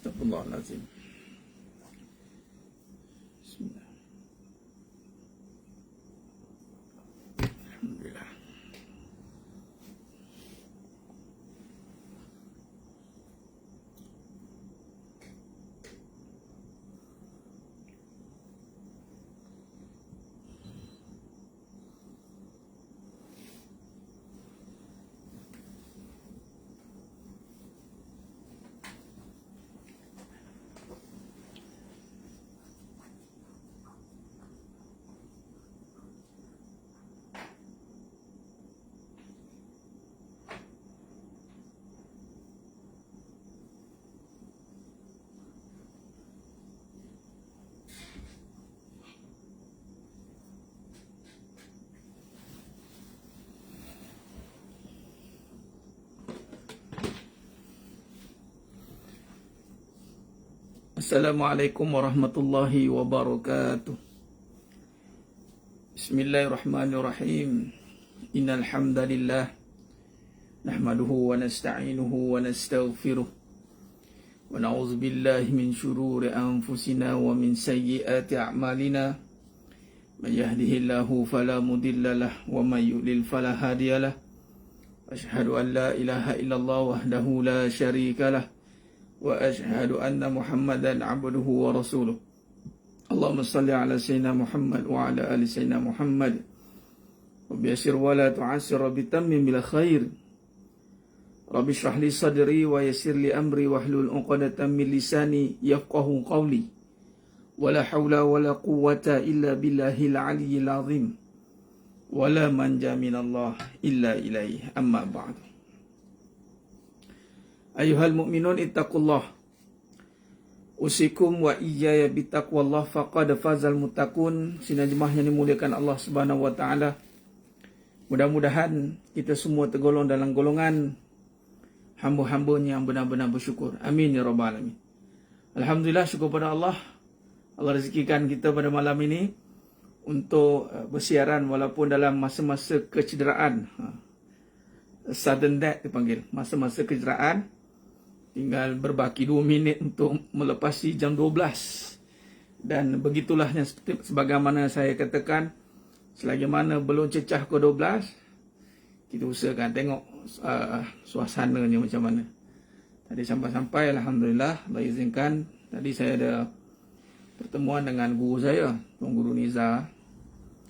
Astagfirullahaladzim. Bismillah. Alhamdulillah. Assalamualaikum warahmatullahi wabarakatuh. Bismillahirrahmanirrahim. Innal hamdalillah nahmaduhu wa nasta'inuhu wa nastaghfiruh wa na'udzu billahi min shururi anfusina wa min sayyiati a'malina. May yahdihillahu fala mudilla lahu wa may yudlil fala hadiyalah. Asyhadu an la ilaha illallah wahdahu la syarika lah. Wa ashhadu anna Muhammadan abduhu wa rasuluh. Allahumma salli ala sayyidina Muhammad wa ala ali sayyidina Muhammad. Wa biyassir wa la tu'assir bitammim bil khair. Rabbi shrah li sadri wa yassir li amri wahlul 'uqdatam min lisani yafqahu qawli. Wa la hawla wa la quwwata illa billahil 'aliyyil 'azim. Wa la manja minallah illa ilaihi. Amma ba'du. Ayuhal mu'minun ittaqullah. Usikum wa iyaya bitaqwallah faqad fazal muttaqun. Sidang jemaah yang dimuliakan Allah Subhanahu wa taala. Mudah-mudahan kita semua tergolong dalam golongan hamba-hambanya yang benar-benar bersyukur. Amin ya rabbal alamin. Alhamdulillah, syukur pada Allah. Allah rezekikan kita pada malam ini untuk bersiaran walaupun dalam masa-masa kecederaan. Sudden death dipanggil. Masa-masa kecederaan. Tinggal berbaki 2 minit untuk melepasi jam 12. Dan begitulah yang sebagaimana saya katakan, selagi mana belum cecah ke 12, kita usahakan tengok suasananya macam mana. Tadi sampai-sampai, alhamdulillah, Allah izinkan. Tadi saya ada pertemuan dengan guru saya, Tuan Guru Niza.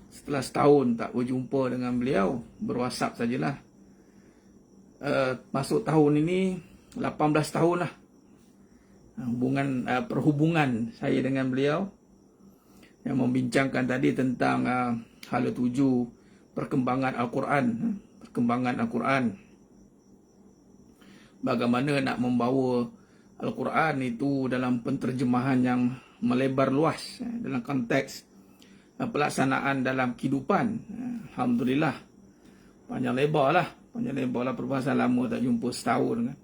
Setelah setahun tak berjumpa dengan beliau, berwhatsapp sajalah. Masuk tahun ini 18 tahun lah perhubungan saya dengan beliau, yang membincangkan tadi tentang hala 7 perkembangan Al-Quran. Bagaimana nak membawa Al-Quran itu dalam penterjemahan yang melebar luas dalam konteks pelaksanaan dalam kehidupan. Alhamdulillah, panjang lebar lah perbahasan lama tak jumpa setahun kan.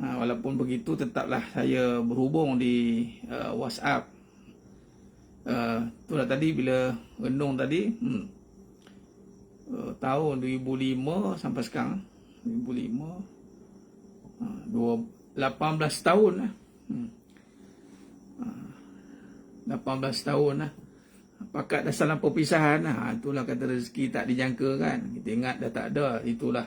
Walaupun begitu, tetaplah saya berhubung di WhatsApp. Itulah tadi bila renung tadi, tahun 2005 sampai sekarang 2005, 18 tahun lah. 18 tahun lah. Pakat dah salam perpisahan lah. Itulah kata rezeki tak dijangka kan. Kita ingat dah tak ada. Itulah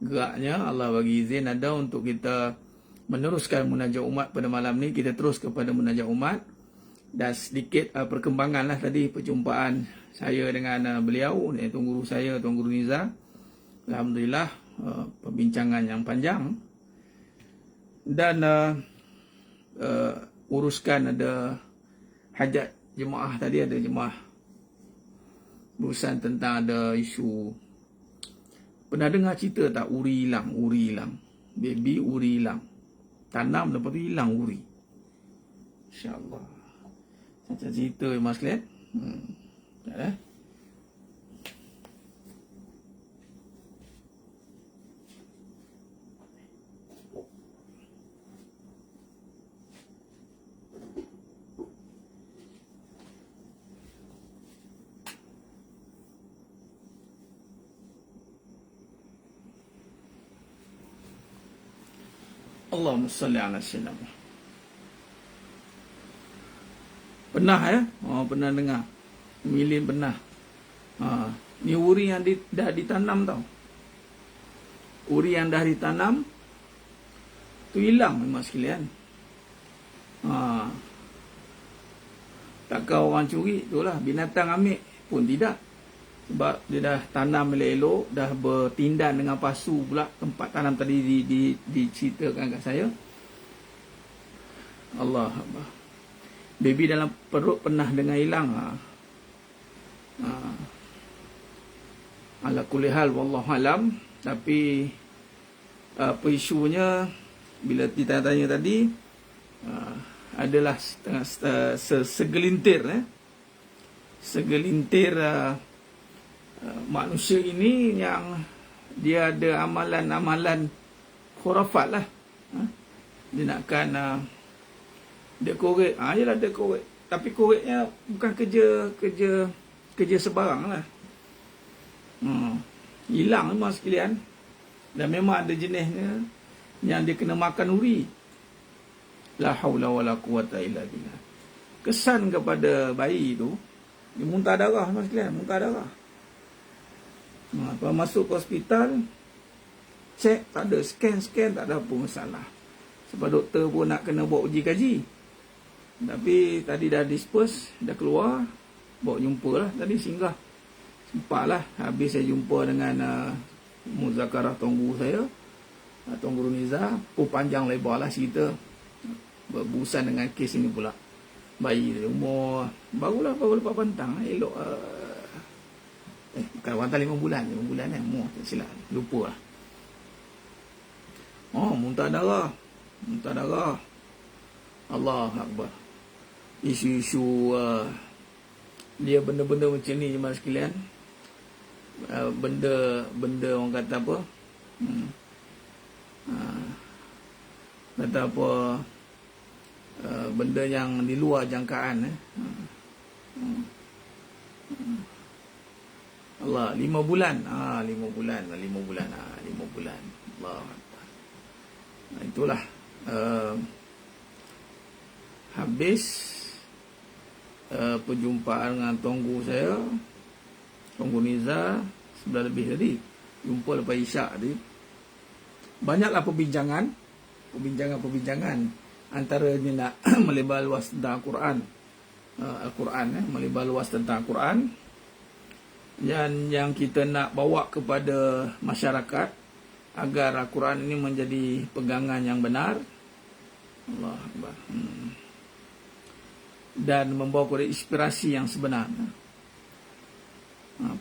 geraknya Allah bagi izin ada untuk kita meneruskan munajat umat pada malam ni. Kita terus kepada munajat umat. Dan sedikit perkembangan lah tadi perjumpaan saya dengan beliau, iaitu guru saya, Tuan Guru Niza. Alhamdulillah, perbincangan yang panjang. Dan uruskan ada hajat jemaah tadi, ada jemaah berurusan tentang ada isu. Pernah dengar cerita tak uri hilang? Baby uri hilang. Tanam lepas tu hilang uri. InsyaAllah. Macam cerita Mas Klen. Tak ada. Allahumma salli ala sayyidina Muhammad. Penah ya. Oh, pernah dengar. Milin penah. Ni uri yang dah ditanam tau. Uri yang dah ditanam tu hilang memang sekalian. Takkan orang curi itulah, binatang ambil pun tidak. Sebab dia dah tanam elok-elok, dah bertindan dengan pasu pula tempat tanam tadi diceritakan kat saya. Allah Allah. Baby dalam perut pernah dengar hilang. Ala kulli hal wallahu alam. Tapi apa isunya bila ditanya tadi adalah segelintir manusia ini yang dia ada amalan-amalan khurafat lah. Dia nakkan dia korek. Yalah dia korek. Tapi koreknya bukan kerja sebarang lah. Hilang memang sekalian. Dan memang ada jenisnya yang dia kena makan uri. La haula wala quwata illa billah. Kesan kepada bayi tu, dia muntah darah memang sekalian, muntah darah. Kalau masuk ke hospital, cek tak ada, scan tak ada apa masalah. Sebab doktor pun nak kena buat uji kaji. Tapi tadi dah dispose, dah keluar, bawa jumpa lah tadi, singgah. Sempatlah, habis saya jumpa dengan muzakarah Tuan Guru saya, Tuan Guru Niza. Panjang lebar lah cerita berurusan dengan kes ini pula. Bayi dia umur baru lepas pantang, elok bukan pantang 5 bulan kan, umur tak silap, lupa lah. Muntah darah. Allah Akbar. Isu-isu dia benda-benda macam ni jemaah sekalian. Benda orang kata apa? Kata apa? Benda yang di luar jangkaan. Allah, 5 bulan. 5 bulan. Allah Akbar. Itulah. Habis perjumpaan dengan Tuan Guru saya, Tuan Guru Niza, 9 lebih tadi. Jumpa lepas isyak tadi. Banyaklah perbincangan. Antaranya nak melebar luas tentang Al-Quran. Melebar luas tentang Al-Quran. Dan yang kita nak bawa kepada masyarakat agar Al-Quran ini menjadi pegangan yang benar. Allah Akbar. Dan membawa kepada inspirasi yang sebenar.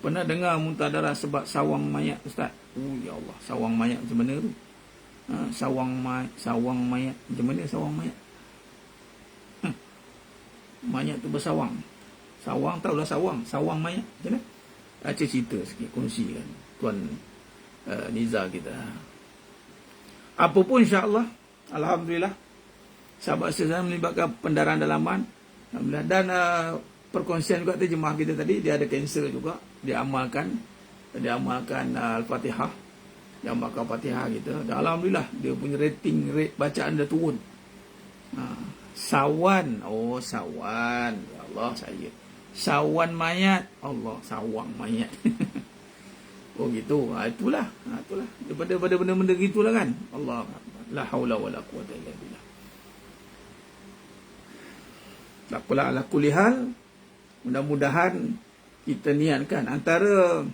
Pernah dengar muntah darah sebab sawang mayat, Ustaz? Ya Allah, sawang mayat macam mana tu? Sawang mayat macam mana sawang mayat? Mayat tu bersawang. Sawang tahulah sawang mayat macam mana? Cerita sikit, kongsikan Tuan Niza kita. Apa pun insya-Allah, alhamdulillah. Sahabat saya melibatkan pendarahan dalaman. Alhamdulillah. Dan perkongsian juga jemaah kita tadi, dia ada kanser juga. Dia amalkan Al-Fatihah. Dia amalkan Al-Fatihah kita. Dan alhamdulillah, dia punya rate bacaan dah turun. Sawan. Sawan. Ya Allah, saya. Sawan mayat. Allah, sawang mayat. Gitu. Itulah. Daripada benda-benda gitulah kan. Allah. La haula wala quwata illa billah. Tak apalah, ala kulli hal, mudah-mudahan kita niatkan antara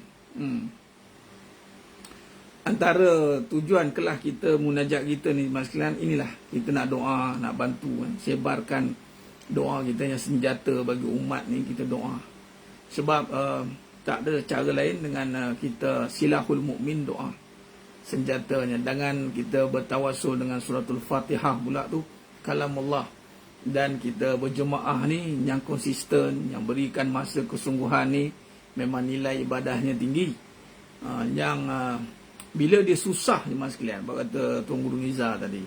tujuan kelas kita, munajat kita ni sekalian, inilah kita nak doa, nak bantu sebarkan doa kita yang senjata bagi umat ni. Kita doa sebab tak ada cara lain dengan kita silahul mukmin, doa senjatanya. Dengan kita bertawassul dengan suratul Fatihah pula tu, kalamullah. Dan kita berjemaah ni yang konsisten, yang berikan masa kesungguhan ni, memang nilai ibadahnya tinggi. Yang bila dia susah jemaah sekalian, kata Tuan Guru Niza tadi,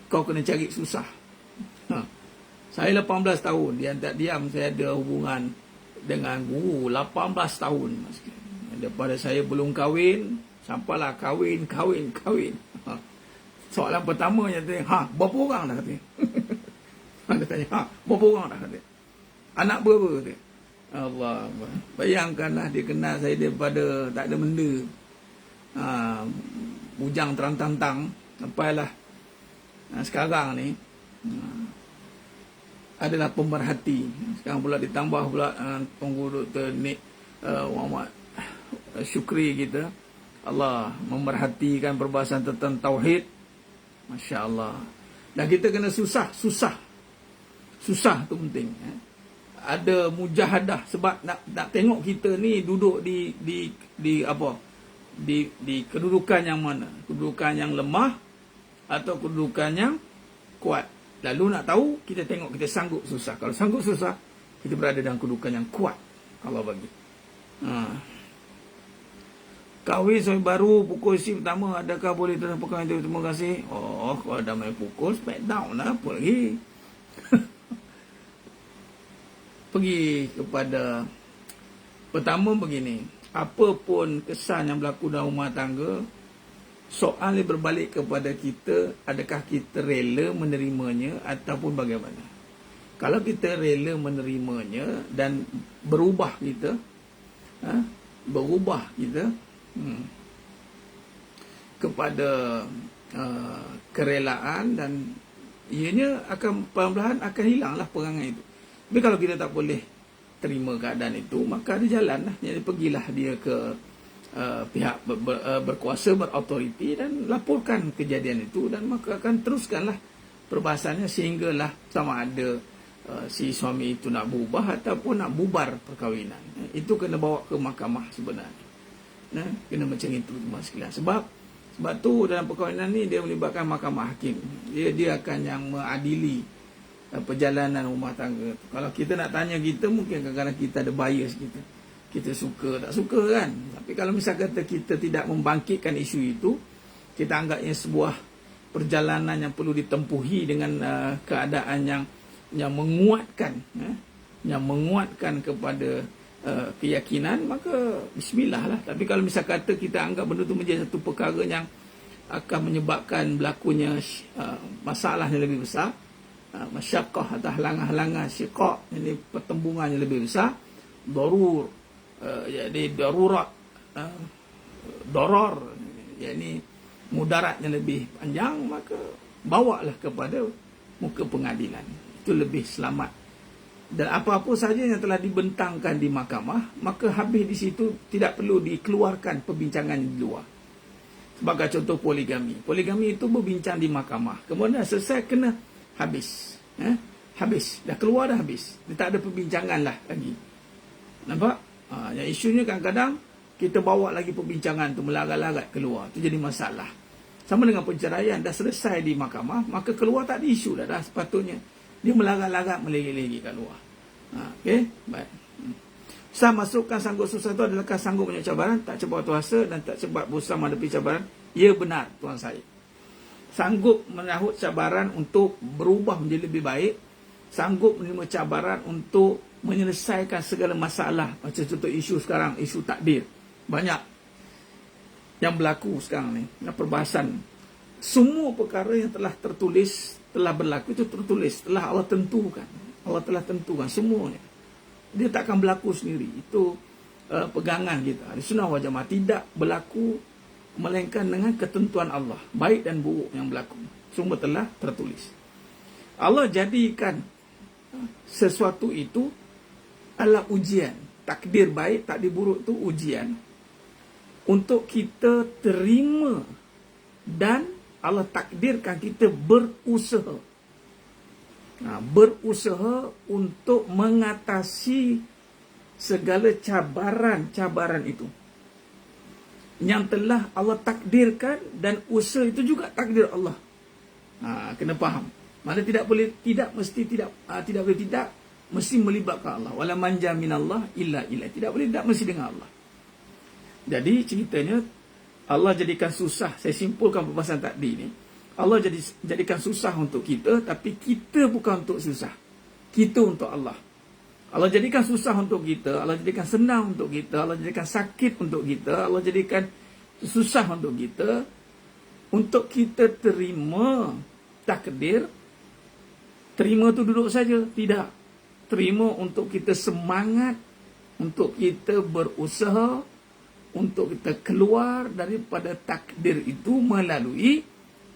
kau kena cari susah. Saya 18 tahun, diam saya ada hubungan dengan guru 18 tahun. Daripada saya belum kahwin, sampailah kahwin. Soalan pertamanya tanya, berapa orang dah katanya? Dia tanya, berapa orang dah katanya? Anak berapa dia? Allah. Bayangkanlah dia kenal saya daripada tak ada benda. Bujang terang-tantang. Sampailah sekarang ni adalah pemerhati. Sekarang pula ditambah pula Tunggu Dr. Nik Muhammad Syukri kita. Allah memerhatikan perbahasan tentang tauhid. Masya Allah. Dan kita kena susah tu penting. Ada mujahadah sebab nak tengok kita ni duduk di apa? Di kedudukan yang mana? Kedudukan yang lemah atau kedudukan yang kuat. Lalu nak tahu, kita tengok kita sanggup susah. Kalau sanggup susah, kita berada dalam kedudukan yang kuat. Allah bagi. Kahwin suami baru pukul isi pertama, adakah boleh dalam perkara itu? Terima kasih. Oh, kalau dah main pukul, smack down lah. Apa lagi? Pergi kepada pertama begini. Apa pun kesan yang berlaku dalam rumah tangga, soal yang berbalik kepada kita, adakah kita rela menerimanya ataupun bagaimana? Kalau kita rela menerimanya dan berubah kita, kepada kerelaan, dan ianya akan perlahan-lahan akan hilanglah perangai itu. Tapi kalau kita tak boleh terima keadaan itu, maka ada jalan lah. Jadi pergilah dia ke pihak berkuasa, berautoriti, dan laporkan kejadian itu, dan maka akan teruskanlah perbahasannya sehinggalah sama ada si suami itu nak berubah ataupun nak bubar perkahwinan. Itu kena bawa ke mahkamah sebenarnya. Kena macam itu semua sekalian. Sebab tu dalam perkahwinan ni dia melibatkan mahkamah hakim. Dia akan yang mengadili perjalanan rumah tangga. Kalau kita nak tanya kita, mungkin kadang-kadang kita ada bias kita. Kita suka, tak suka kan. Tapi kalau misal kata kita tidak membangkitkan isu itu, kita anggapnya sebuah perjalanan yang perlu ditempuhi dengan keadaan yang menguatkan, yang menguatkan kepada keyakinan, maka bismillah lah. Tapi kalau misal kata kita anggap benda itu menjadi satu perkara yang akan menyebabkan berlakunya masalah yang lebih besar, masyaqqah atau halangan-halangan, syiqaq, ini pertembungan yang lebih besar, jadi darurat, darar, yakni mudarat yang lebih panjang, maka bawalah kepada muka pengadilan. Itu lebih selamat. Dan apa-apa saja yang telah dibentangkan di mahkamah, maka habis di situ, tidak perlu dikeluarkan perbincangan di luar. Sebagai contoh poligami. Poligami itu berbincang di mahkamah. Kemudian selesai, kena habis. Habis. Dah keluar, dah habis. Dia tak ada perbincangan lah lagi. Nampak? Yang isunya kadang-kadang kita bawa lagi perbincangan tu melarat-larat keluar. Itu jadi masalah. Sama dengan perceraian, dah selesai di mahkamah, maka keluar tak ada isu dah sepatutnya. Dia melarat-larat melegi-legi kat luar. Okey? Baik. Saya masukkan sanggup susah itu adalahkah sanggup menyebut cabaran, tak cepat tuasa dan tak cepat bosan menghadapi cabaran? Ya, benar tuan saya. Sanggup menyahut cabaran untuk berubah menjadi lebih baik, sanggup menerima cabaran untuk menyelesaikan segala masalah. Macam contoh isu sekarang, isu takdir. Banyak yang berlaku sekarang ni. Perbahasan. Semua perkara yang telah tertulis, telah berlaku, itu tertulis. Telah Allah tentukan. Allah telah tentukan semuanya. Dia tak akan berlaku sendiri. Itu pegangan kita. Di sunnah wal jamaah tidak berlaku melainkan dengan ketentuan Allah. Baik dan buruk yang berlaku. Semua telah tertulis. Allah jadikan sesuatu itu adalah ujian. Takdir baik, takdir buruk itu ujian. Untuk kita terima. Dan Allah takdirkan kita berusaha. Berusaha untuk mengatasi segala cabaran-cabaran itu. Yang telah Allah takdirkan, dan usaha itu juga takdir Allah. Kena faham. Mana tidak boleh tidak, mesti tidak, tidak boleh tidak, mesti melibatkan Allah. Wala manja minallah illa ilaihi. Tidak boleh tidak, mesti dengan Allah. Jadi ceritanya Allah jadikan susah. Saya simpulkan pembahasan tadi ni. Allah jadikan susah untuk kita, tapi kita bukan untuk susah. Kita untuk Allah. Allah jadikan susah untuk kita, Allah jadikan senang untuk kita, Allah jadikan sakit untuk kita, Allah jadikan susah untuk kita, untuk kita terima takdir. Terima tu duduk saja, tidak. terima untuk kita semangat, untuk kita berusaha, untuk kita keluar daripada takdir itu melalui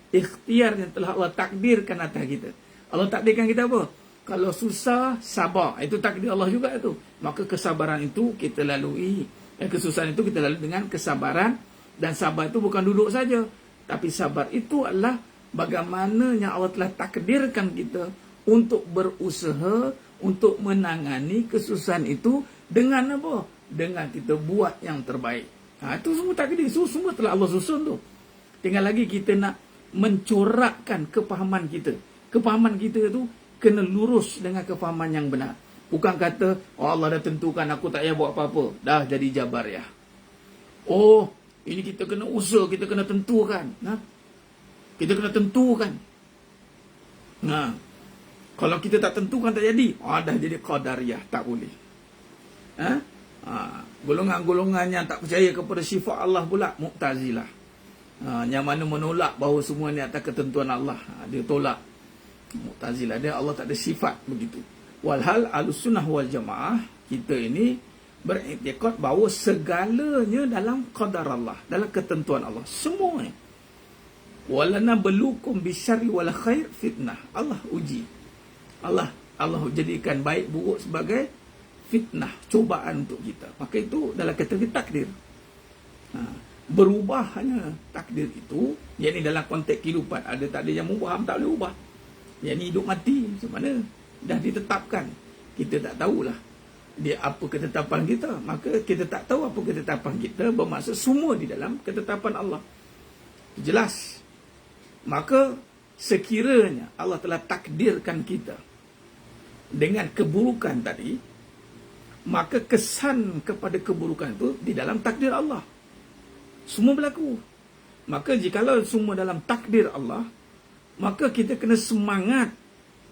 ikhtiar yang telah Allah takdirkan atas kita. Allah takdirkan kita apa? Kalau susah, sabar. Itu takdir Allah juga itu. Maka kesabaran itu kita lalui. Kesusahan itu kita lalui dengan kesabaran. Dan sabar itu bukan duduk saja. Tapi sabar itu adalah bagaimana yang Allah telah takdirkan kita untuk berusaha, untuk menangani kesusahan itu dengan apa? Dengan kita buat yang terbaik. Itu semua takdir. Itu semua telah Allah susun tu. Tinggal lagi kita nak mencorakkan kefahaman kita. Kefahaman kita tu kena lurus dengan kefahaman yang benar. Bukan kata, oh Allah dah tentukan aku tak payah buat apa-apa. Dah jadi jabar ya. Oh, ini kita kena usaha, kita kena tentukan. Kita kena tentukan. Kalau kita tak tentukan tak jadi. Dah jadi qadariyah. Tak boleh. Golongan-golongan yang tak percaya kepada sifat Allah pula Mu'tazilah. Yang mana menolak bahawa semua ni atas ketentuan Allah. Dia tolak. Mu'tazilah dia Allah tak ada sifat begitu. Walhal Ahlussunnah wal Jamaah kita ini beriktikad bahawa segalanya dalam qadar Allah, dalam ketentuan Allah, semuanya. Walana belukum bisyarri wal khair fitnah. Allah uji. Allah jadikan baik buruk sebagai fitnah, cubaan untuk kita. Maka itu dalam kategori takdir. Berubah hanya takdir itu, yakni dalam konteks kehidupan. Ada tak ada yang mubah, tak boleh ubah. Yakni hidup mati macam mana dah ditetapkan, kita tak tahulah dia apa ketetapan kita. Maka kita tak tahu apa ketetapan kita, bermaksud semua di dalam ketetapan Allah. Jelas. Maka sekiranya Allah telah takdirkan kita dengan keburukan tadi, maka kesan kepada keburukan itu di dalam takdir Allah. Semua berlaku. Maka jikalau semua dalam takdir Allah, maka kita kena semangat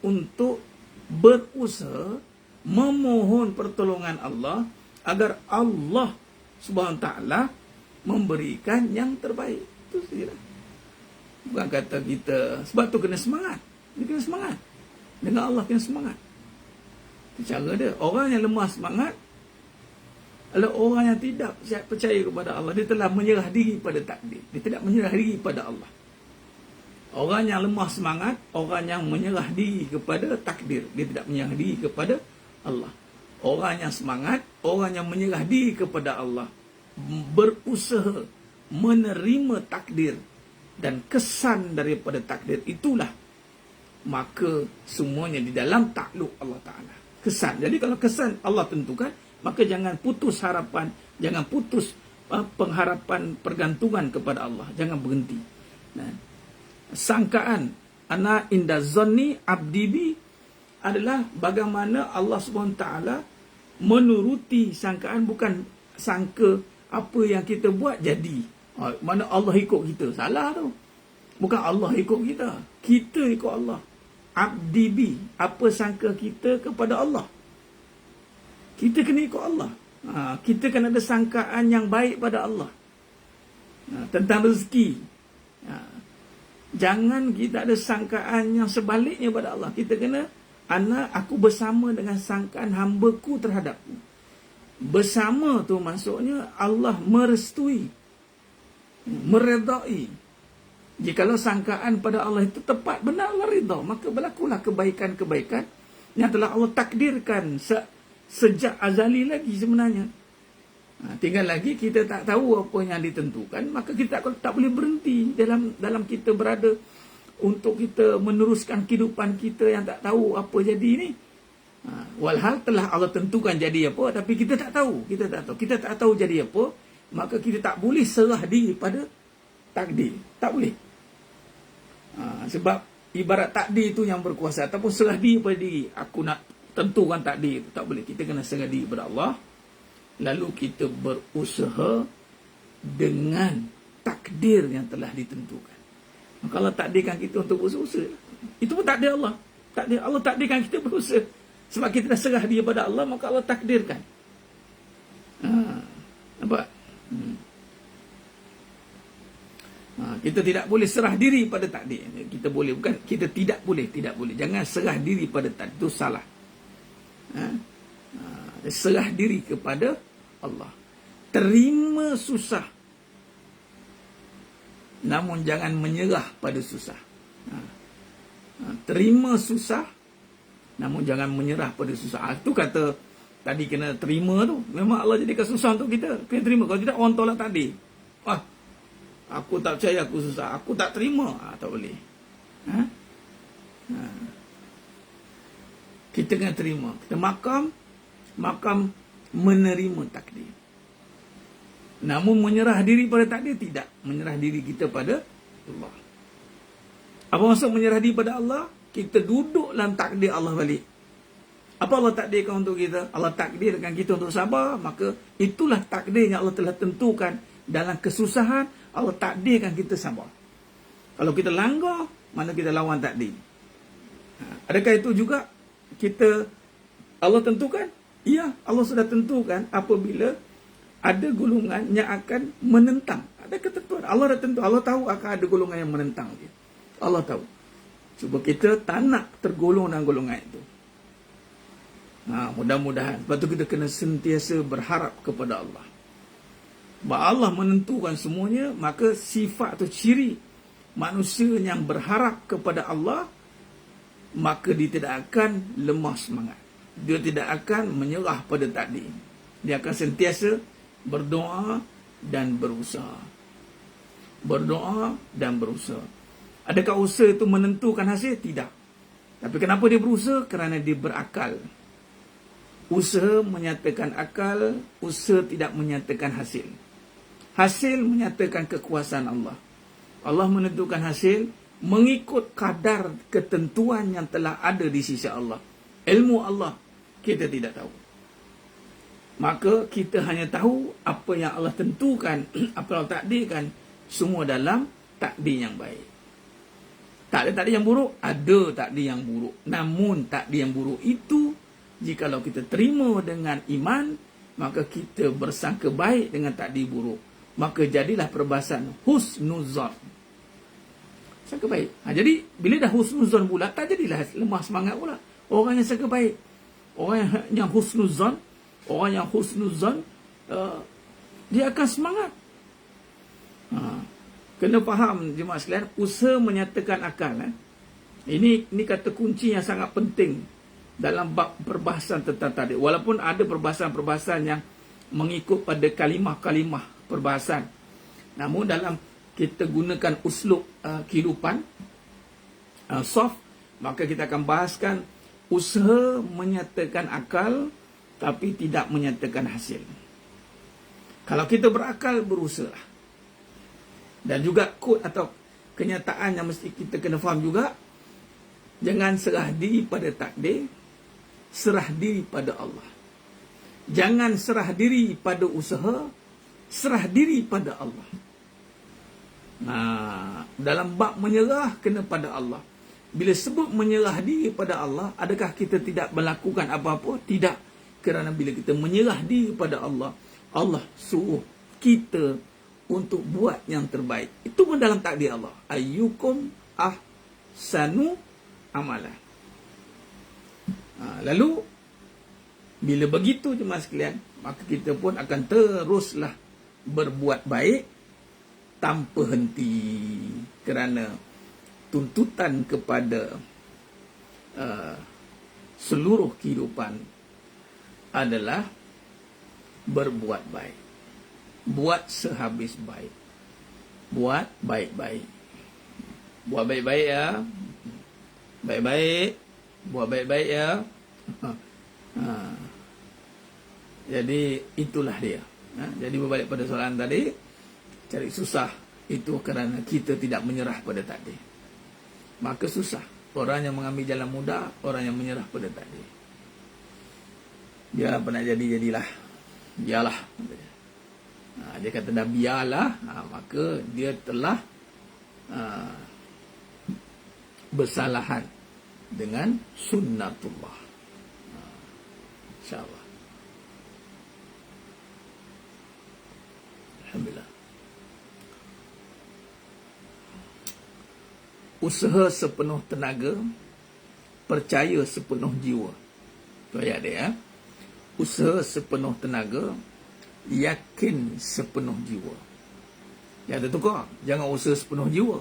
untuk berusaha memohon pertolongan Allah agar Allah Subhanahu Taala memberikan yang terbaik. Itu saja. Bukan kata kita, sebab tu kena semangat. Dia kena semangat. Dengan Allah kena semangat. Itu cara dia. Orang yang lemah semangat adalah orang yang tidak percaya kepada Allah. Dia telah menyerah diri pada takdir. Dia tidak menyerah diri pada Allah. Orang yang lemah semangat, orang yang menyerah diri kepada takdir. Dia tidak menyerah diri kepada Allah. Orang yang semangat, orang yang menyerah diri kepada Allah, berusaha menerima takdir dan kesan daripada takdir itulah, maka semuanya di dalam takluk Allah Ta'ala. Kesan. Jadi kalau kesan Allah tentukan, maka jangan putus harapan, jangan putus pengharapan pergantungan kepada Allah. Jangan berhenti. Sangkaan ana inda zanni abdi bi adalah bagaimana Allah SWT menuruti sangkaan, bukan sangka apa yang kita buat jadi. Mana Allah ikut kita. Salah tu. Bukan Allah ikut kita. Kita ikut Allah. Abdi bi. Apa sangka kita kepada Allah. Kita kena ikut Allah. Kita kena ada sangkaan yang baik pada Allah. Tentang rezeki. Jangan kita ada sangkaan yang sebaliknya pada Allah. Kita kena, aku bersama dengan sangkaan hamba-Ku terhadapku. Bersama tu maksudnya Allah merestui, meredai. Jikalau sangkaan pada Allah itu tepat, benar Allah redha, maka berlakulah kebaikan-kebaikan yang telah Allah takdirkan sejak azali lagi sebenarnya. Tinggal lagi kita tak tahu apa yang ditentukan, maka kita tak boleh berhenti dalam kita berada untuk kita meneruskan kehidupan kita yang tak tahu apa jadi ni. Walhal telah Allah tentukan jadi apa, tapi kita tak tahu. Kita tak tahu jadi apa, maka kita tak boleh serah diri pada takdir. Tak boleh. Sebab ibarat takdir itu yang berkuasa, ataupun serah diri pada diri. Aku nak tentukan takdir itu. Tak boleh. Kita kena serah diri pada Allah. Lalu kita berusaha dengan takdir yang telah ditentukan. Kalau takdirkan kita untuk berusaha, itu pun takdir Allah. Allah takdirkan kita berusaha. Sebab kita dah serah diri pada Allah, maka Allah takdirkan. Nampak? Kita tidak boleh serah diri pada takdir. Kita boleh, bukan kita tidak boleh. Jangan serah diri pada takdir. Itu salah. Serah diri kepada Allah. Terima susah, namun jangan menyerah pada susah. Terima susah, namun jangan menyerah pada susah. Itu kata tadi kena terima tu. Memang Allah jadikan susah untuk kita. Kena terima. Kalau tidak, orang tolak tadi. Aku tak percaya aku susah. Aku tak terima. Tak boleh. Kita kena terima. Kita makam menerima takdir. Namun menyerah diri pada takdir tidak. Menyerah diri kita pada Allah. Apa maksud menyerah diri pada Allah? Kita duduk dalam takdir Allah balik. Apa Allah takdirkan untuk kita? Allah takdirkan kita untuk sabar. Maka itulah takdir yang Allah telah tentukan. Dalam kesusahan, Allah takdirkan kita sabar. Kalau kita langgar, mana kita lawan takdir? Adakah itu juga kita Allah tentukan? Ya, Allah sudah tentukan apabila ada golongan yang akan menentang. Ada ketentuan. Allah dah tentu. Allah tahu akan ada golongan yang menentang dia. Allah tahu. Cuba kita tak nak tergolong dalam golongan itu. Mudah-mudahan. Sebab tu kita kena sentiasa berharap kepada Allah. Sebab Allah menentukan semuanya, maka sifat atau ciri manusia yang berharap kepada Allah, maka dia tidak akan lemah semangat. Dia tidak akan menyerah pada takdir. Dia akan sentiasa berdoa dan berusaha. Berdoa dan berusaha. Adakah usaha itu menentukan hasil? Tidak. Tapi kenapa dia berusaha? Kerana dia berakal. Usaha menyatakan akal, usaha tidak menyatakan hasil. Hasil menyatakan kekuasaan Allah. Allah menentukan hasil mengikut kadar ketentuan yang telah ada di sisi Allah. Ilmu Allah kita tidak tahu. Maka kita hanya tahu apa yang Allah tentukan, apa yang Allah takdirkan, semua dalam takdir yang baik. Tak ada takdir yang buruk, ada takdir yang buruk. Namun takdir yang buruk itu, jikalau kita terima dengan iman, maka kita bersangka baik dengan takdir buruk. Maka jadilah perbahasan husnuzon. Sangka baik. Jadi bila dah husnuzon pula, tak jadilah lemah semangat pula. Orang yang sangka baik, orang yang husnuzon, dia akan semangat. Kena faham jemaah sekalian, usaha menyatakan akal. Ini kata kunci yang sangat penting dalam bab perbahasan tentang takdir. Walaupun ada perbahasan-perbahasan yang mengikut pada kalimah-kalimah perbahasan, namun dalam kita gunakan uslub kehidupan soft, maka kita akan bahaskan usaha menyatakan akal tapi tidak menyatakan hasil. Kalau kita berakal, berusaha. Dan juga kod atau kenyataan yang mesti kita kena faham juga, jangan serah diri pada takdir, serah diri pada Allah. Jangan serah diri pada usaha, serah diri pada Allah. Dalam bab menyerah, kena pada Allah. Bila sebut menyerah diri pada Allah, adakah kita tidak melakukan apa-apa? Tidak. Kerana bila kita menyerah diri pada Allah, Allah suruh kita untuk buat yang terbaik. Itu pun dalam takdir Allah. Ayyukum ahsanu amalan. Lalu bila begitu jemaah sekalian, maka kita pun akan teruslah berbuat baik tanpa henti. Kerana tuntutan kepada seluruh kehidupan adalah berbuat baik. Buat sehabis baik. Buat baik-baik. Buat baik-baik ya. Baik-baik. Buat baik-baik ya. Jadi itulah dia. Jadi berbalik pada soalan tadi, cari susah itu kerana kita tidak menyerah pada takdir. Maka susah. Orang yang mengambil jalan mudah, orang yang menyerah pada takdir. Biarlah apa nak jadi, jadilah. Biarlah. Dia kata dah biarlah, maka dia telah bersalahan dengan sunnatullah. InsyaAllah. Alhamdulillah. Usaha sepenuh tenaga, percaya sepenuh jiwa. Tu ayat dia. Usaha sepenuh tenaga, yakin sepenuh jiwa. Yang ada tukar. Jangan usaha sepenuh jiwa.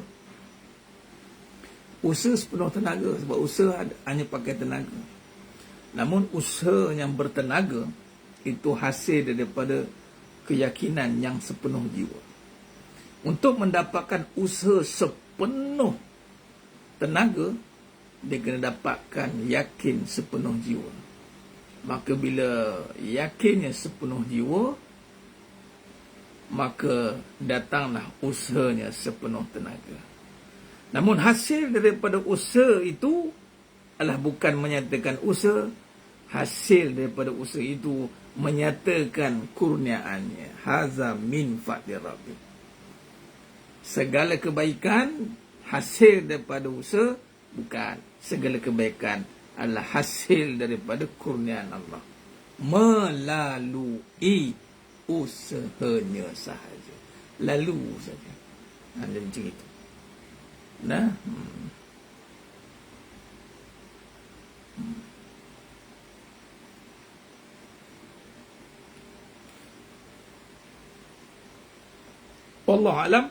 Usaha sepenuh tenaga. Sebab usaha hanya pakai tenaga. Namun usaha yang bertenaga itu hasil daripada keyakinan yang sepenuh jiwa. Untuk mendapatkan usaha sepenuh tenaga, dia kena dapatkan yakin sepenuh jiwa. Maka bila yakinnya sepenuh jiwa, maka datanglah usahanya sepenuh tenaga. Namun hasil daripada usaha itu adalah bukan menyatakan usaha. Hasil daripada usaha itu menyatakan kurniaannya. Haza min fadli Rabbi. Segala kebaikan hasil daripada usaha, bukan. Segala kebaikan adalah hasil daripada kurniaan Allah melalui usahanya sahaja. Lalu saja. Jadi macam itu. Nah. Wallahu alam.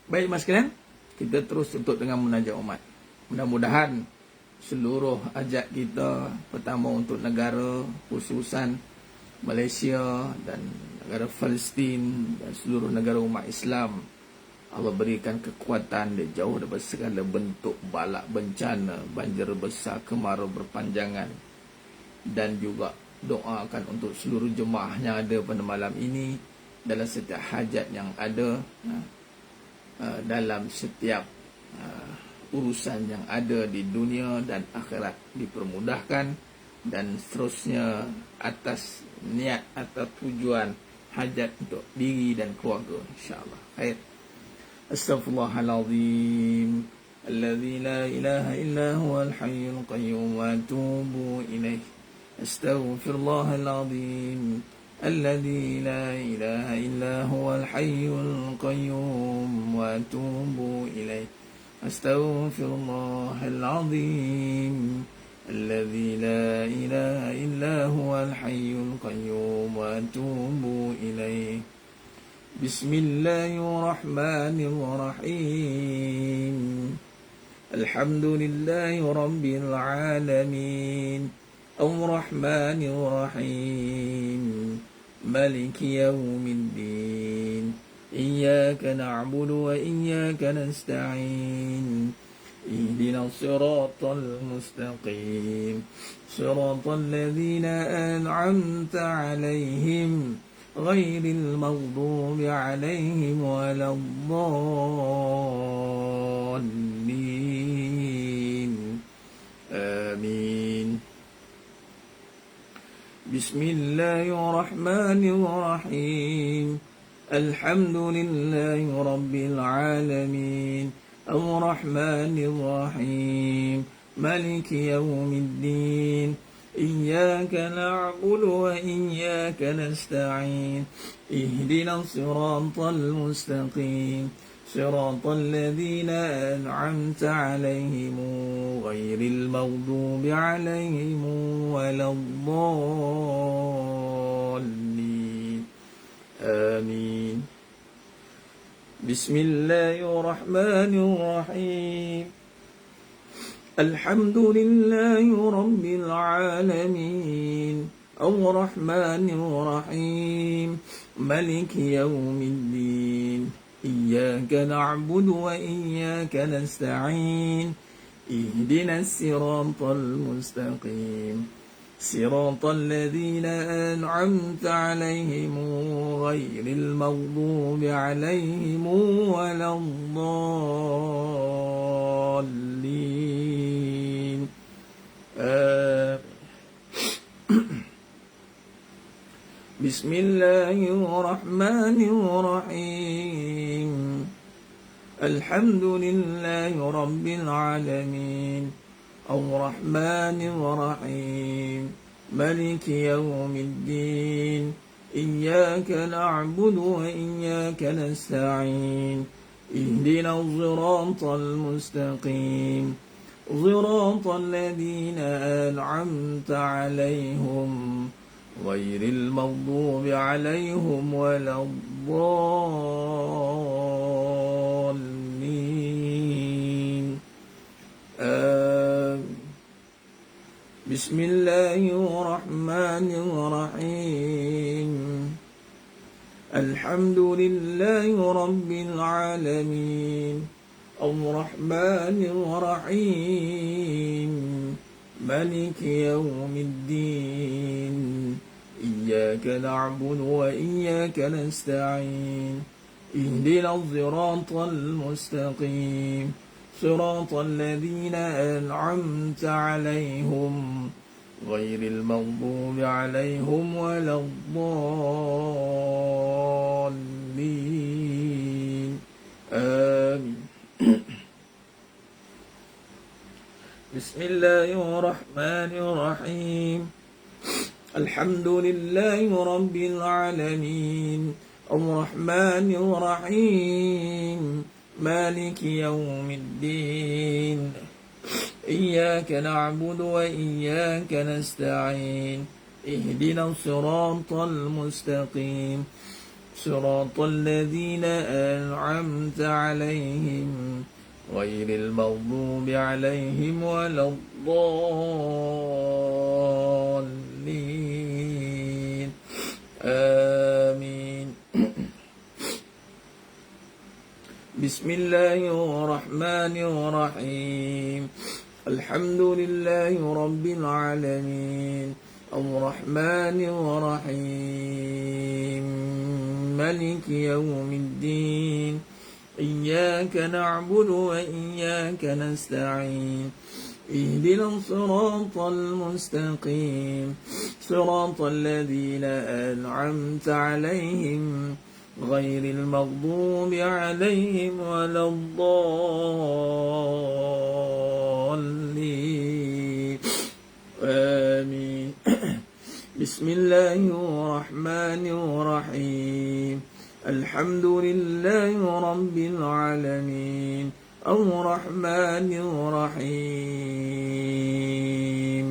Baik mas sekalian, kita terus untuk dengan munajat umat. Mudah-mudahan seluruh ajak kita, pertama untuk negara khususan Malaysia dan negara Palestin dan seluruh negara umat Islam, Allah berikan kekuatan dia jauh daripada segala bentuk balak bencana, banjir besar, kemarau berpanjangan. Dan juga doakan untuk seluruh jemaah yang ada pada malam ini dalam setiap hajat yang ada, dalam setiap urusan yang ada di dunia dan akhirat dipermudahkan, dan seterusnya atas niat atau tujuan hajat untuk diri dan keluarga, insya-Allah. Baik. Astaghfirullahalazim alladzi la ilaha illa huwal hayyul qayyum wa atubu ilaih. Astaghfirullahalazim الذي لا إله إلا هو الحي القيوم وأتوب إليه. أستغفر الله العظيم الذي لا إله إلا هو الحي القيوم وأتوب إليه. بسم الله الرحمن الرحيم. الحمد لله رب العالمين الرحمن الرحيم مالك يوم الدين إياك نعبد وإياك نستعين اهدنا الصراط المستقيم صراط الذين أنعمت عليهم غير المغضوب عليهم ولا الضالين آمين. بسم الله الرحمن الرحيم. الحمد لله رب العالمين الرحمن الرحيم مالك يوم الدين إياك نعبد وإياك نستعين اهدنا الصراط المستقيم صراط الذين أنعمت عليهم غير المغضوب عليهم ولا الضالين آمين. بسم الله الرحمن الرحيم. الحمد لله رب العالمين الرحمن الرحيم مالك يوم الدين إياك نعبد وإياك نستعين اهدنا الصراط المستقيم صراط الذين أنعمت عليهم غير المغضوب عليهم ولا الضالين بسم الله الرحمن الرحيم. الحمد لله رب العالمين الرحمن الرحيم مالك يوم الدين إياك نعبد وإياك نستعين اهدنا الصراط المستقيم صراط الذين أنعمت عليهم غير المغضوب عليهم ولا الضالين بسم الله الرحمن الرحيم الحمد لله رب العالمين الرحمن الرحيم مالك يوم الدين إياك نعبد وإياك نستعين اهدنا الصراط المستقيم صراط الذين أنعمت عليهم غير المغضوب عليهم ولا الضالين آمين بسم الله الرحمن الرحيم الحمد لله رب العالمين الرحمن الرحيم مالك يوم الدين إياك نعبد وإياك نستعين اهدنا الصراط المستقيم صراط الذين أنعمت عليهم غير المغضوب عليهم ولا الضالين آمين بسم الله الرحمن الرحيم الحمد لله رب العالمين الرحمن الرحيم مالك يوم الدين إياك نعبد وإياك نستعين اهدنا الصراط المستقيم صراط الذين أنعمت عليهم غير المغضوب عليهم ولا الضالين آمين بسم الله الرحمن الرحيم الحمد لله رب العالمين الرحمن الرحيم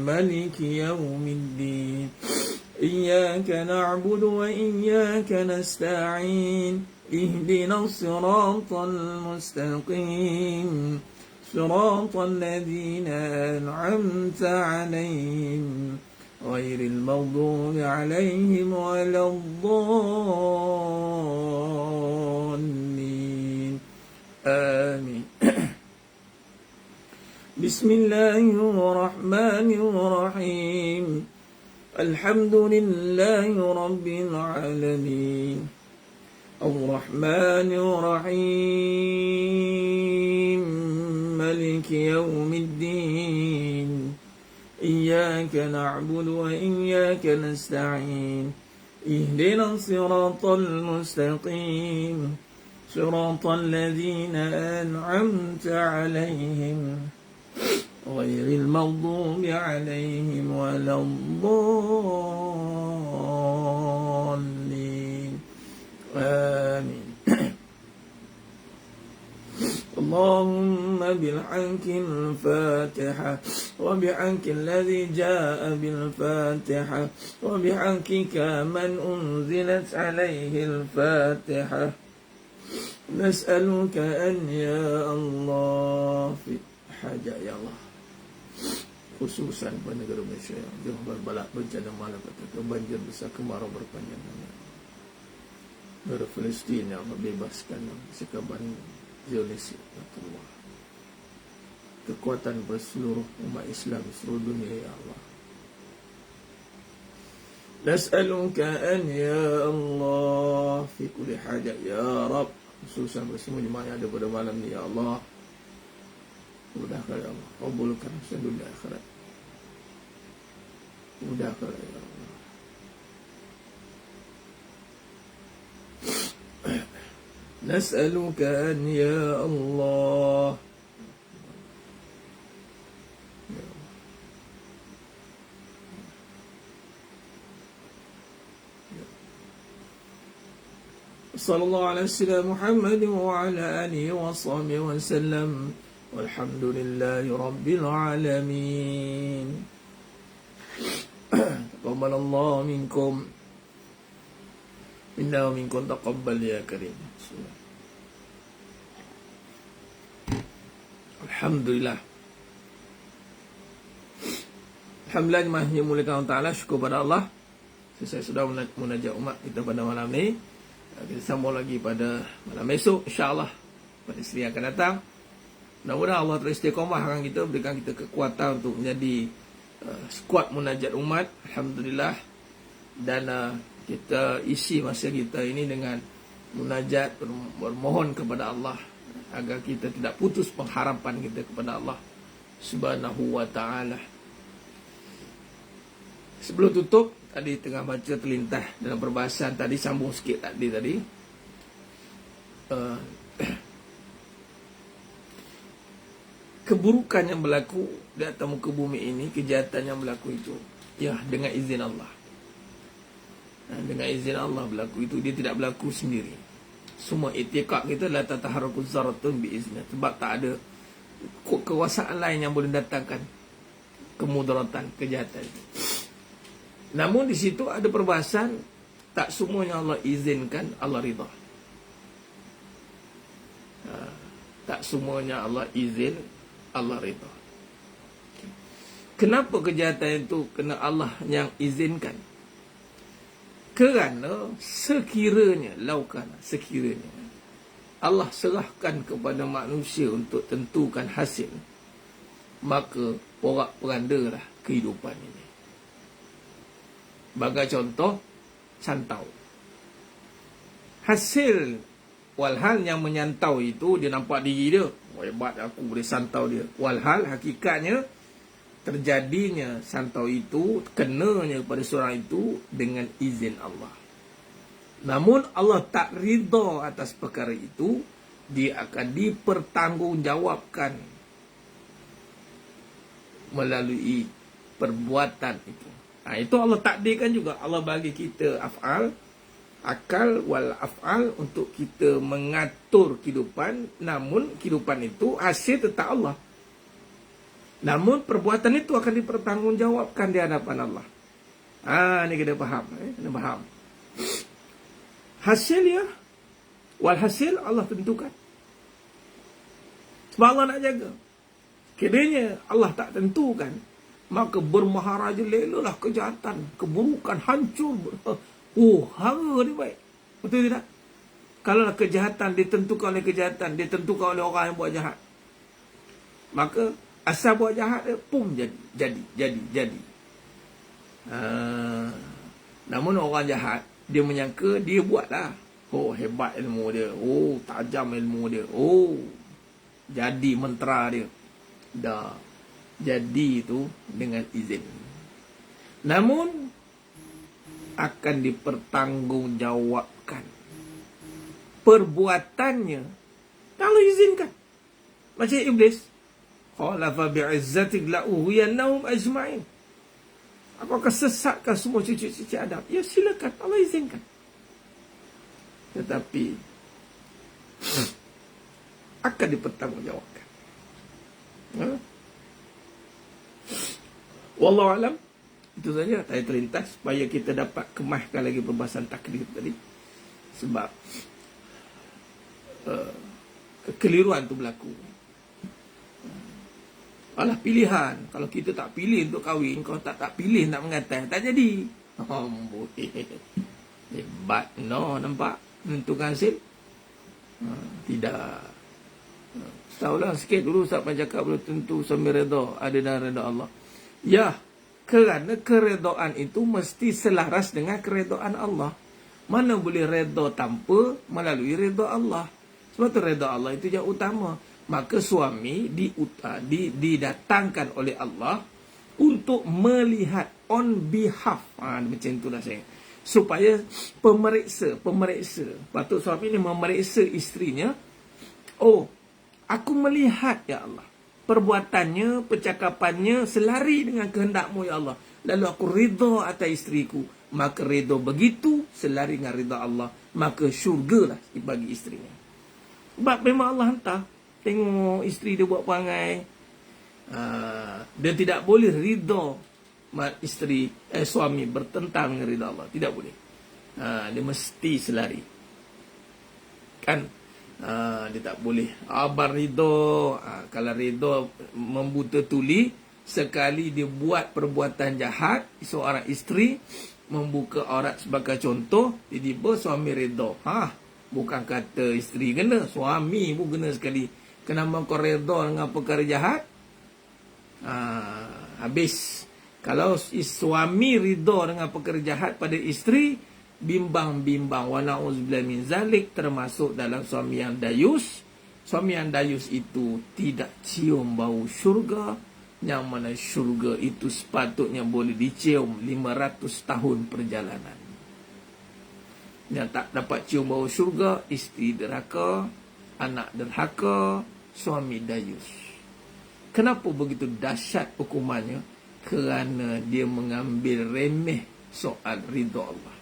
مالك يوم الدين إياك نعبد وإياك نستعين اهدنا الصراط المستقيم صراط الذين أنعمت عليهم غير المغضوب عليهم ولا الضالين آمين بسم الله الرحمن الرحيم الحمد لله رب العالمين الرحمن الرحيم مالك يوم الدين إياك نعبد وإياك نستعين اهدنا الصراط المستقيم صراط الذين أنعمت عليهم غير المغضوب عليهم ولا الضالين آمين اللهم بالحق الفاتحة وبحق الذي جاء بالفاتحة وبحقك من أنزلت عليه الفاتحة نسألك أن يا الله في حاجة يا الله khususan pada negara Malaysia yang jauh berbalak bencana malapetaka banjir besar kemarau berpanjangan negara Palestin yang membebaskan sekaban Zionis Allah kekuatan berseluruh umat Islam seluruh dunia ya Allah nas'aluka an ya Allah fi kulli hajat ya Rabb khususan bersama jemaah yang ada pada malam ni ya Allah mudahkan ya Allah kabulkan dunia akhirat mudahkan ya Allah nas'aluka an ya Allah صلى الله على سيدنا محمد وعلى آله وصحبه وسلم Walhamdulillahi Rabbil Alamin. Taqabbalallahu minkum. Minna wa minkum taqabbal ya karim. Alhamdulillah. Alhamdulillah yang muliakan Allah Ta'ala. Syukur pada Allah. Saya sudah munajat umat kita pada malam ni. Kita sambung lagi pada malam esok, insyaAllah, pada seri yang akan datang. Mudah-mudahan Allah teristiqamahkan kita, berikan kita kekuatan untuk menjadi skuad munajat umat. Alhamdulillah. Dan kita isi masa kita ini dengan munajat, bermohon kepada Allah agar kita tidak putus pengharapan kita kepada Allah Subhanahu wa ta'ala. Sebelum tutup, tadi tengah baca terlintas dalam perbahasan tadi, sambung sikit tadi. Keburukan yang berlaku di atas muka bumi ini, kejahatan yang berlaku itu, ya, dengan izin Allah. Dengan izin Allah berlaku itu, dia tidak berlaku sendiri. Semua itikad kita la tataharraku zarratun biiznillah, sebab tak ada kekuasaan lain yang boleh datangkan kemudaratan, kejahatan itu. Namun di situ ada perbahasan, tak semuanya Allah izinkan, Allah ridha. Tak semuanya Allah izin, Allah ridha. Kenapa kejahatan itu kena Allah yang izinkan? Kerana sekiranya Allah serahkan kepada manusia untuk tentukan hasil, maka porak-porandalah kehidupan ini. Bagai contoh, santau. Hasil walhal yang menyantau itu, dia nampak diri dia, hebat aku boleh santau dia. Walhal hakikatnya terjadinya santau itu, kenanya kepada seorang itu dengan izin Allah. Namun Allah tak ridha atas perkara itu, dia akan dipertanggungjawabkan melalui perbuatan itu. Itu Allah takdirkan juga. Allah bagi kita af'al, akal wal af'al, untuk kita mengatur kehidupan. Namun kehidupan itu hasil tetap Allah. Namun perbuatan itu akan dipertanggungjawabkan di hadapan Allah. Ni kena faham. Kena faham. Hasil ya, walhasil Allah tentukan. Sebab Allah nak jaga. Kiranya Allah tak tentukan, maka bermaharaja lelalah kejahatan, keburukan, hancur. Hara dia baik. Betul tidak? Kalau kejahatan ditentukan oleh kejahatan, ditentukan oleh orang yang buat jahat, maka asal buat jahat dia, pum, jadi. Namun orang jahat, dia menyangka dia buatlah. Hebat ilmu dia. Tajam ilmu dia. Jadi mentera dia. Dah. Jadi itu dengan izin. Namun akan dipertanggungjawabkan perbuatannya kalau izinkan. Macam iblis, qala fa bi'izzatik la ughwiyannahum ajma'in. Apakah sesatkan semua cucu-cucu Adam? Ya, silakan, Allah izinkan. Tetapi akan dipertanggungjawabkan. Wallahu alam. Itu saja tadi terlintas supaya kita dapat kemahkan lagi perbahasan takdir tadi. Sebab kekeliruan tu berlaku. Alah, pilihan. Kalau kita tak pilih untuk kahwin, kalau tak pilih nak mengatai, tak jadi. Hebat, no, nampak? Menentukan hasil? Tidak. Tahulah sikit dulu Ustaz cakap belum tentu sambil redha, ada dalam redha Allah. Ya, kerana keredaan itu mesti selaras dengan keredaan Allah. Mana boleh redha tanpa melalui redha Allah. Sebab tu redha Allah itu yang utama. Maka suami didatangkan oleh Allah untuk melihat on behalf. Macam itulah saya. Supaya pemeriksa. Patut suami ini memeriksa isterinya. Aku melihat ya Allah, perbuatannya, percakapannya selari dengan kehendak-Mu ya Allah. Lalu aku ridha atas isteriku. Maka ridha begitu selari dengan ridha Allah, maka syurgalah bagi isterinya. Sebab memang Allah hantar. tengok isteri dia buat perangai. Dia tidak boleh ridha isteri suami bertentang dengan ridha Allah, tidak boleh. Dia mesti selari. Kan dia tak boleh abang ridha. Kalau ridha membuta tuli, sekali dia buat perbuatan jahat, seorang isteri membuka aurat sebagai contoh, tiba-tiba suami ridha. Bukan kata isteri kena, suami pun kena sekali. Kenapa kau ridha dengan perkara jahat? Habis. Kalau suami ridha dengan perkara jahat pada isteri, bimbang-bimbang, wa na'udzubillah min zalik, termasuk dalam suami yang dayus. Suami yang dayus itu tidak cium bau syurga, yang mana syurga itu sepatutnya boleh dicium 500 tahun perjalanan. Yang tak dapat cium bau syurga, isteri derhaka, anak derhaka, suami dayus. Kenapa begitu dahsyat hukumannya? Kerana dia mengambil remeh soal ridha Allah.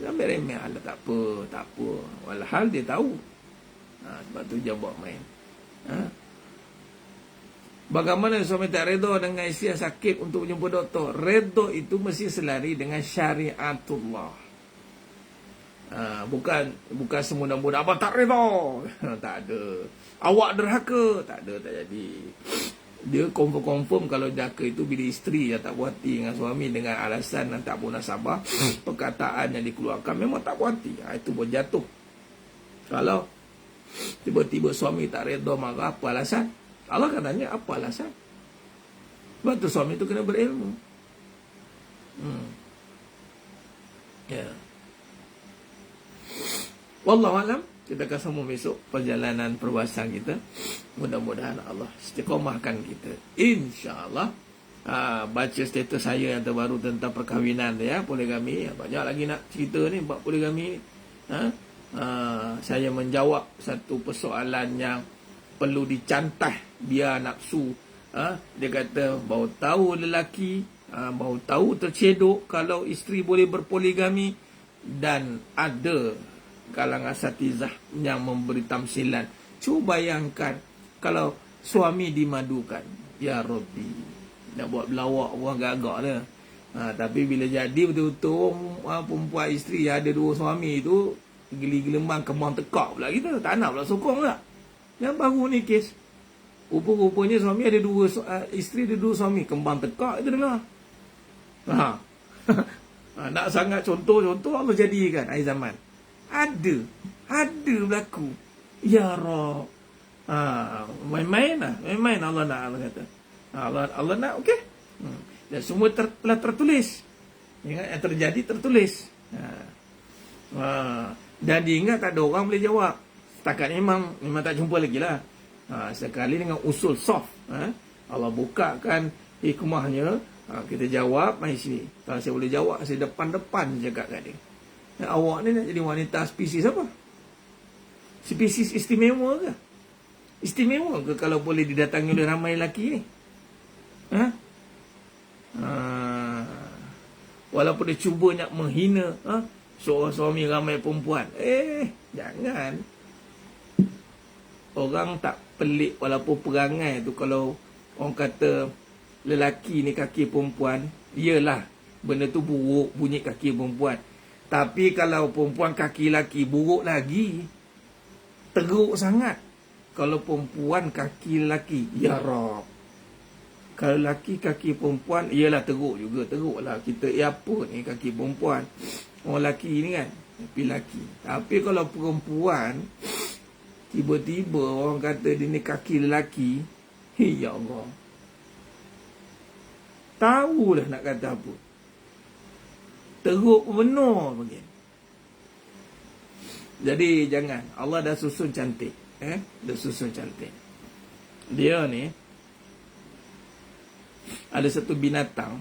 Ambil remeh Allah, tak apa. Walhal dia tahu. Sebab tu dia buat main. Bagaimana suami tak redha dengan isteri yang sakit untuk jumpa doktor? Redha itu mesti selari dengan syariatullah. Bukan semudah-mudah apa tak redha. Tak ada. Awak derhaka, tak ada, tak jadi. Dia confirm kalau derhaka itu bila isteri yang tak puas hati dengan suami dengan alasan yang tak munasabah, perkataan yang dikeluarkan memang tak puas hati. Itu pun jatuh. Kalau tiba-tiba suami tak redha, marah, apa alasan? Allah akan tanya apa alasan. Sebab tu suami itu kena berilmu. Ya. Wallahualam. Kita akan sambung besok perjalanan perbahasan kita. Mudah-mudahan Allah istiqamahkan kita, InsyaAllah. Baca status saya yang terbaru tentang perkahwinan ya, poligami. Banyak lagi nak cerita ni bab poligami ni. Saya menjawab satu persoalan yang perlu dicantah biar nafsu. Dia kata baru tahu lelaki, baru tahu tercedok kalau isteri boleh berpoligami. Dan ada kalangan asatizah yang memberi tamsilan. Cuba bayangkan kalau suami dimadukan. Ya Rabbi, nak buat belawak orang gagak dia. Tapi bila jadi betul-betul perempuan isteri ada dua suami tu, geli-gelembang kembang tekak pula kita. Tak nak pula sokong pula. Yang baru ni kes. Rupa-rupanya suami ada dua, isteri ada dua suami, kembang tekak itu dengar. Nak sangat contoh-contoh Allah jadikan akhir zaman. Ada berlaku. Ya Rab. Main-main lah. Main-main Allah nak, Allah kata. Allah nak, okey. Dan semua telah tertulis. Ingat yang terjadi tertulis. Dan diingat tak ada orang boleh jawab. Setakat ni memang tak jumpa lagi lah. Sekali dengan usul soft. Allah bukakan hikmahnya. Kita jawab, mari sini. Kalau saya boleh jawab, saya depan-depan cakap kat dia. Awak ni nak jadi wanita spesies apa? Spesies istimewa ke? Istimewa ke kalau boleh didatangi oleh ramai lelaki ni? Walaupun dia cuba nak menghina seorang suami ramai perempuan. Jangan. Orang tak pelik walaupun perangai tu. Kalau orang kata lelaki ni kaki perempuan, iyalah benda tu buruk bunyi kaki perempuan. Tapi kalau perempuan kaki lelaki, buruk lagi. Teruk sangat. Kalau perempuan kaki lelaki, ya Rab. Kalau lelaki kaki perempuan, iyalah teruk juga. Teruk lah kita, apa ni kaki perempuan. Orang lelaki ni kan, tapi lelaki. Tapi kalau perempuan, tiba-tiba orang kata dia ni kaki lelaki, ya Allah. Tahulah nak kata apa. Teruk benar begini. Jadi jangan. Allah dah susun cantik. Dah susun cantik. Dia ni ada satu binatang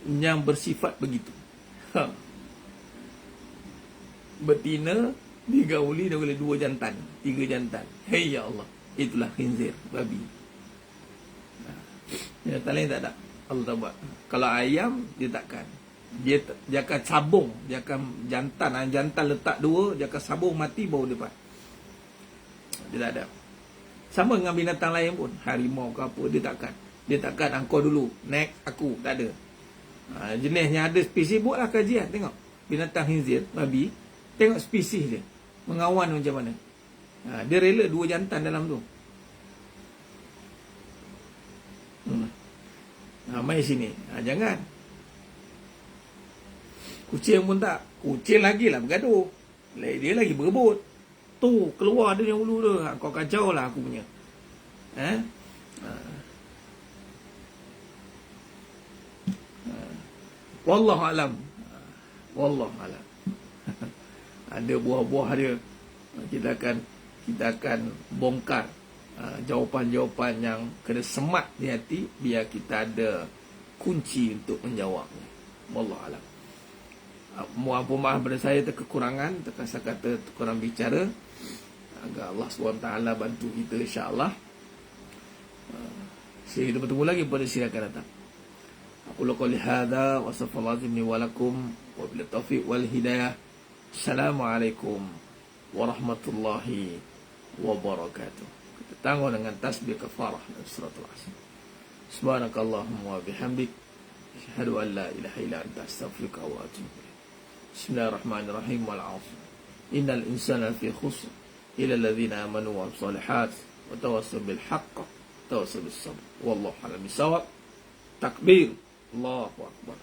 yang bersifat begitu. Betina digauli oleh 2 jantan, 3 jantan. Hei ya Allah. Itulah khinzir, babi. Jantan lain tak ada. Allah tak buat. Kalau ayam dia takkan. Dia akan sabung, dia akan jantan letak 2, dia akan sabung mati baru dapat. Dia tak ada. Sama dengan binatang lain pun, harimau ke apa, dia takkan engkau dulu, next aku, tak ada. Jenisnya ada spesies, buatlah kajian, tengok binatang khinzir, babi, tengok spesies dia mengawan macam mana. Dia rela 2 jantan dalam tu. Mai sini, jangan. Kucing pun tak, kucing lagi lah bergaduh, dia lagi berebut. Tu keluar dia yang hulu tu, kau kacau lah aku punya. Wallahu alam. Wallahu alam. Ada buah-buah dia. Kita akan bongkar jawapan-jawapan yang kena semat di hati, biar kita ada kunci untuk menjawabnya. Wallahu alam. Mohon maaf pada saya kekurangan, terkasar kata kurang bicara. Agar Allah SWT bantu kita, insya-Allah. Sehingga kita bertemu lagi pada siri akan datang. Aku qouli hadza wa sallallahu alaihi wa lakum wa bil taufiq wal hidayah. Assalamualaikum warahmatullahi wabarakatuh. Kita tangguh dengan tasbih kafarah dan suratul asr. Subhanakallahumma wa bihamdik, asyhadu an la ilaha illa anta, astaghfiruka wa atubu ilaik. Bismillahirrahmanirrahim. Wal 'asr. Innal insana fi khusr illa alladhina amanu wa amilus solihat wa tawassaw bil haqq wa tawassaw bis sabr. Wallahu a'lam bissawab. Takbir. Allahu akbar.